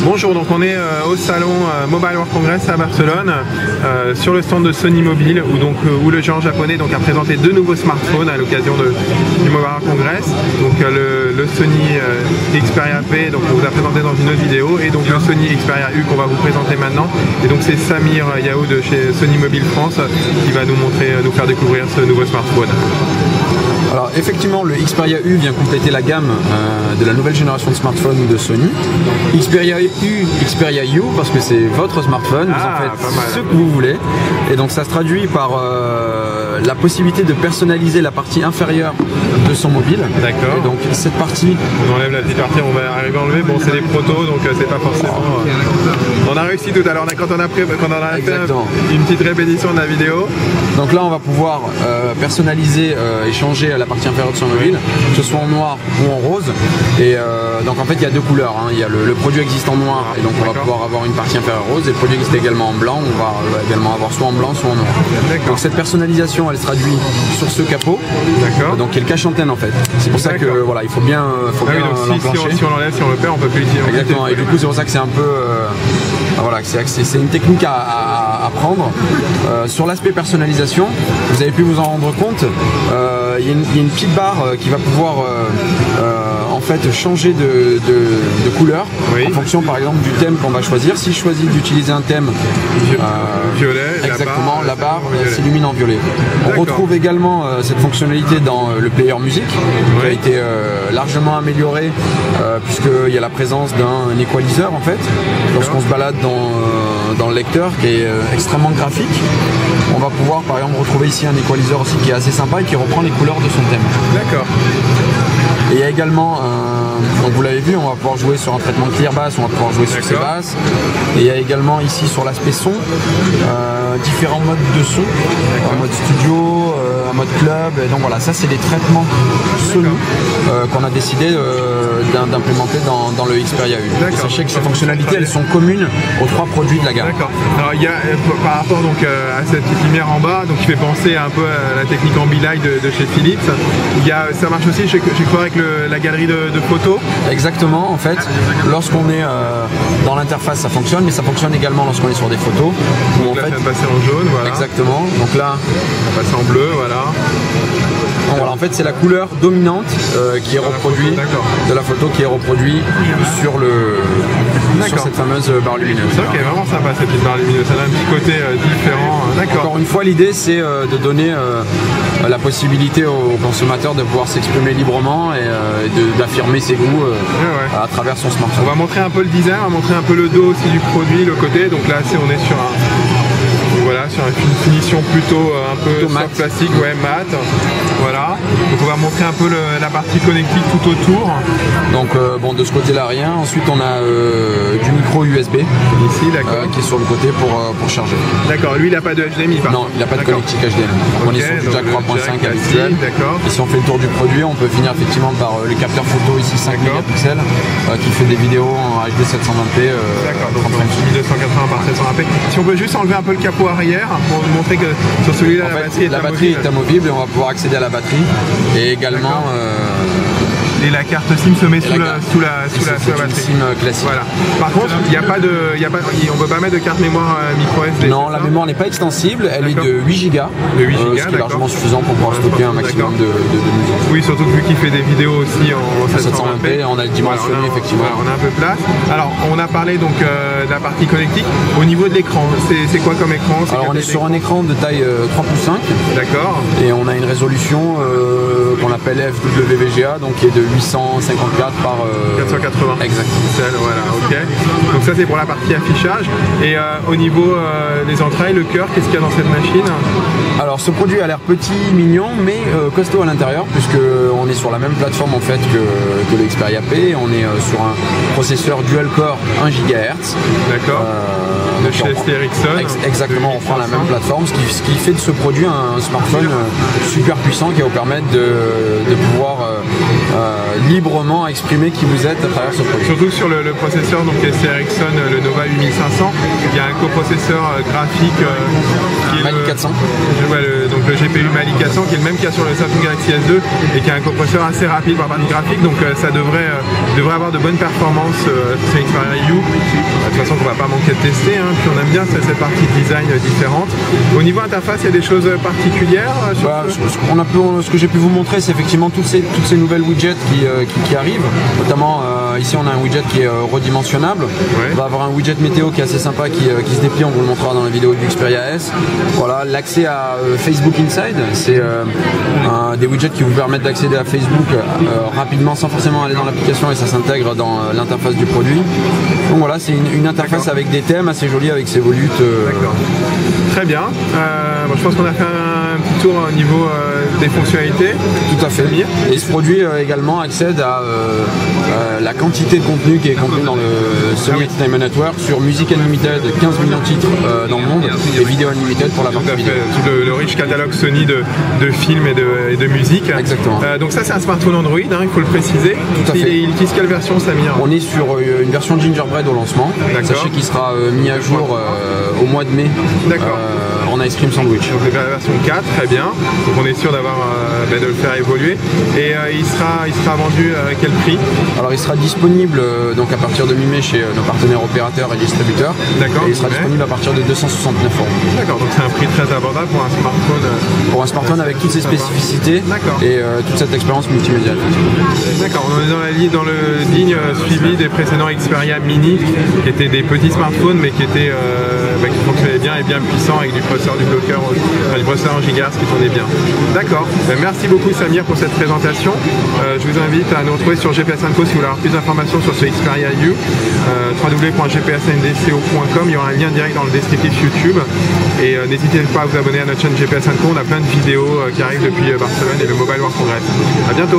Bonjour, donc on est au salon Mobile World Congress à Barcelone, sur le stand de Sony Mobile, où le géant japonais a présenté deux nouveaux smartphones à l'occasion du Mobile World Congress. Donc le Sony Xperia P, donc on vous a présenté dans une autre vidéo, et donc le Sony Xperia U qu'on va vous présenter maintenant. Et donc c'est Samir Yahoo de chez Sony Mobile France qui va nous faire découvrir ce nouveau smartphone. Alors effectivement, le Xperia U vient compléter la gamme de la nouvelle génération de smartphones de Sony. Xperia U, Xperia U, parce que c'est votre smartphone, vous en faites ce que vous voulez. Et donc ça se traduit par la possibilité de personnaliser la partie inférieure de son mobile. D'accord. Et donc cette partie... On enlève la petite partie, on va arriver à enlever. Bon, c'est des protos, donc c'est pas forcément... On a réussi tout à l'heure, quand on a fait une petite répétition de la vidéo. Donc là on va pouvoir personnaliser et changer la partie inférieure de son mobile, que ce soit en noir ou en rose. Et donc en fait il y a deux couleurs, hein. Il y a le produit existe en noir, et donc on va pouvoir avoir une partie inférieure rose, et le produit existe également en blanc, on va également avoir soit en blanc soit en noir. Donc cette personnalisation elle se traduit sur ce capot, donc qui est le cache-antenne en fait. C'est pour ça que voilà, il faut bien l'enclencher. Si on l'enlève, si on le perd, on peut plus l'utiliser. Exactement, et du coup c'est pour ça que c'est un peu voilà, c'est une technique à prendre. Sur l'aspect personnalisation, vous avez pu vous en rendre compte, il y a une petite barre qui va pouvoir en fait changer de couleur en fonction par exemple du thème qu'on va choisir. Si je choisis d'utiliser un thème violet, exactement, la barre s'illumine en violet. On retrouve également cette fonctionnalité dans le player musique qui a été largement amélioré puisqu'il y a la présence d'un equalizer en fait lorsqu'on se balade dans le lecteur, qui est extrêmement graphique. On va pouvoir par exemple retrouver ici un equalizer aussi qui est assez sympa et qui reprend les couleurs de son thème. D'accord. Et il y a également, donc vous l'avez vu, on va pouvoir jouer sur un traitement clear bass, on va pouvoir jouer sur ses basses. Et il y a également ici sur l'aspect son, différents modes de son, en mode studio, en mode club. Et donc voilà, ça c'est des traitements Sony qu'on a décidé d'implémenter dans le Xperia U. Et sachez que ces fonctionnalités elles sont communes aux trois produits de la gamme. D'accord. Alors il y a par rapport à cette petite lumière en bas, donc qui fait penser un peu à la technique Ambilight de chez Philips. Ça marche aussi, je crois, avec la galerie de photos. Exactement, en fait, lorsqu'on est dans l'interface ça fonctionne, mais ça fonctionne également lorsqu'on est sur des photos. Donc là, ça va passer en jaune, voilà. Exactement, donc là, ça passe en bleu, voilà. Donc, voilà, en fait c'est la couleur dominante qui est reproduite de la photo, qui est reproduite sur cette fameuse barre lumineuse. C'est vrai qu'elle est vraiment sympa cette petite barre lumineuse, elle a un petit côté différent. D'accord. Encore une fois, l'idée c'est de donner la possibilité aux consommateurs de pouvoir s'exprimer librement et d'affirmer ses goûts à travers son smartphone. On va montrer un peu le design, on va montrer un peu le dos aussi du produit, le côté. Donc là on est sur sur une finition plutôt un peu soft plastique, mat. Voilà. Donc on va montrer un peu la partie connectique tout autour. Donc bon, de ce côté-là rien. Ensuite on a du micro USB ici, qui est sur le côté pour charger. D'accord. Lui il n'a pas de HDMI par contre. Non, il n'a pas de connectique HDMI. On est sur du jack 3.5 habituel. Et si on fait le tour du produit, on peut finir effectivement par le capteur photo ici 5 mégapixels qui fait des vidéos en HD 720p. D'accord. Donc 1280 par 720p. Si on peut juste enlever un peu le capot arrière pour vous montrer que sur celui-là la batterie est amovible et on va pouvoir accéder à la batterie et également et la carte SIM se met sous la batterie. SIM classique. Voilà. Par contre, on peut pas mettre de carte mémoire micro SD. Non, la mémoire n'est pas extensible, elle est de 8 Go, ce qui est largement suffisant pour pouvoir stocker un maximum de musique. Oui, surtout vu qu'il fait des vidéos aussi en 720p. On a le dimensionné effectivement. Voilà, on a un peu de place. Alors, on a parlé donc de la partie connectique. Au niveau de l'écran, c'est quoi comme écran? Alors, on est sur un écran de taille 3:5. D'accord. Et on a une résolution qu'on appelle FWVGA, donc qui est de 854 par 480 exact. pixels, voilà, ok. Donc ça c'est pour la partie affichage. Et au niveau des entrailles, le cœur, qu'est-ce qu'il y a dans cette machine? Alors ce produit a l'air petit, mignon, mais costaud à l'intérieur, puisque on est sur la même plateforme en fait que le Xperia P. On est sur un processeur dual core 1 GHz. D'accord. De chez ST Ericsson. Exactement, on prend la même plateforme, ce qui fait de ce produit un smartphone super puissant qui va vous permettre de pouvoir librement à exprimer qui vous êtes à travers ce produit. Surtout sur le processeur, donc c'est Ericsson, le Nova 8500, il y a un coprocesseur graphique qui est Mali 400. Donc le GPU Mali 400 qui est le même qu'il y a sur le Samsung Galaxy S2 et qui a un coprocesseur assez rapide par rapport à graphique, donc ça devrait avoir de bonnes performances sur Xperia U. De toute façon qu'on va pas manquer de tester, hein. Puis on aime bien cette partie design différente. Au niveau interface, il y a des choses particulières ce que j'ai pu vous montrer, c'est effectivement toutes ces nouvelles widgets qui arrivent, notamment ici on a un widget qui est redimensionnable. On va avoir un widget météo qui est assez sympa qui se déplie, on vous le montrera dans la vidéo du Xperia S. Voilà, l'accès à Facebook Inside, c'est des widgets qui vous permettent d'accéder à Facebook rapidement sans forcément aller dans l'application, et ça s'intègre dans l'interface du produit. Donc voilà, c'est une interface avec des thèmes assez jolie avec ses volutes. Très bien. Je pense qu'on a fait un petit tour au niveau des fonctionnalités. Tout à fait. Et ce produit également accède à la quantité de contenu qui est contenu dans le Sony Entertainment Network sur Music Unlimited, 15 millions de titres dans le monde, et Video Unlimited pour la partie vidéo. Tout le riche catalogue Sony de films et de musique. Exactement. Donc ça c'est un smartphone Android, hein, il faut le préciser. Tout à fait. Il utilise quelle version, Samir? On est sur une version Gingerbread au lancement. Sachez qu'il sera mis à jour au mois de mai. D'accord. En Ice Cream Sandwich. Donc la version 4, très bien. Donc on est sûr de le faire évoluer. Et il sera vendu à quel prix? Alors il sera disponible donc à partir de mi-mai chez nos partenaires opérateurs et distributeurs. D'accord. Et il sera disponible à partir de 269 €. D'accord, donc c'est un prix très abordable pour un smartphone. Pour un smartphone avec toutes ses spécificités et toute cette expérience multimédia. D'accord, on est dans le digne suivi des précédents Xperia Mini, qui étaient des petits smartphones mais qui fonctionnaient bien et bien puissants avec du processeur du processeur en gigahertz qui tournait bien. D'accord, merci beaucoup Samir pour cette présentation. Je vous invite à nous retrouver sur GPS Info si vous voulez avoir plus d'informations sur ce Xperia U, www.gpsndco.com. Il y aura un lien direct dans le descriptif YouTube. Et n'hésitez pas à vous abonner à notre chaîne GPS Info. On a plein de vidéos qui arrivent depuis Barcelone et le Mobile World Congress. A bientôt.